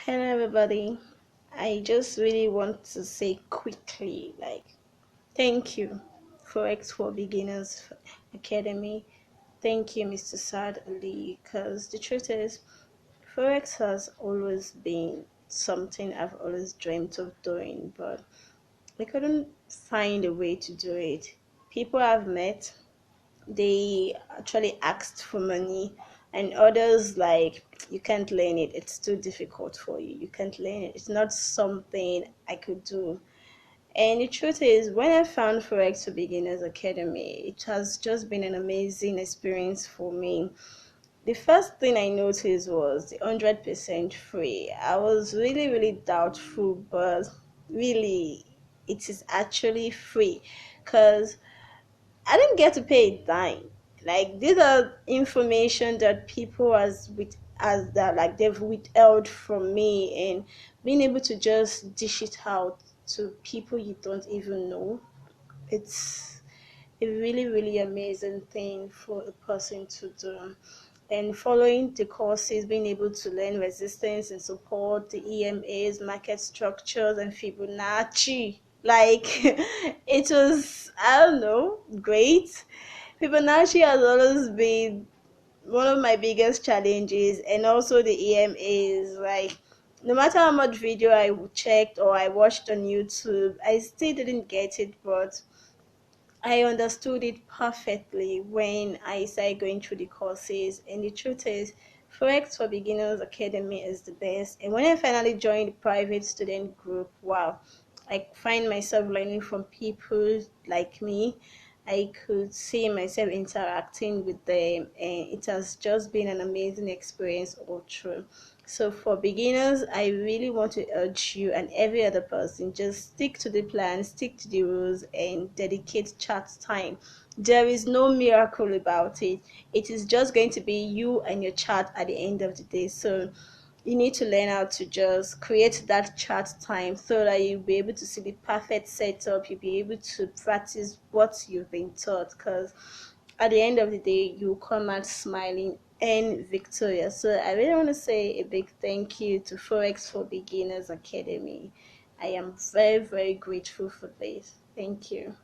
Hello everybody. I just really want to say quickly, thank you, Forex for Beginners Academy. Thank you, Mr. Saad Ali, because the truth is, Forex has always been something I've always dreamt of doing, but I couldn't find a way to do it. People I've met, they actually asked for money, and others like, you can't learn it, it's too difficult for you, you can't learn it, it's not something I could do. And the truth is, when I found Forex for Beginners Academy, it has just been an amazing experience for me. The first thing I noticed was the 100% free. I was really doubtful, but really it is actually free, because I didn't get to pay a dime. Like, these are information that people as with as that like they've withheld from me, and being able to just dish it out to people you don't even know. It's a really amazing thing for a person to do. And following the courses, being able to learn resistance and support, the EMAs, market structures, and Fibonacci. Like, it was, I don't know, great. Fibonacci has always been one of my biggest challenges, and also the EMAs. Like, no matter how much video I checked or I watched on YouTube, I still didn't get it, but I understood it perfectly when I started going through the courses. And the truth is, Forex for Beginners Academy is the best. And when I finally joined the private student group, wow, I find myself learning from people like me. I could see myself interacting with them, and it has just been an amazing experience all through. So, for beginners, I really want to urge you and every other person, just stick to the plan, stick to the rules, and dedicate chat time. There is no miracle about it. It is just going to be you and your chat at the end of the day. So you need to learn how to just create that chat time so that you'll be able to see the perfect setup. You'll be able to practice what you've been taught, because at the end of the day, you come out smiling and victorious. So I really want to say a big thank you to Forex for Beginners Academy. I am very grateful for this. Thank you.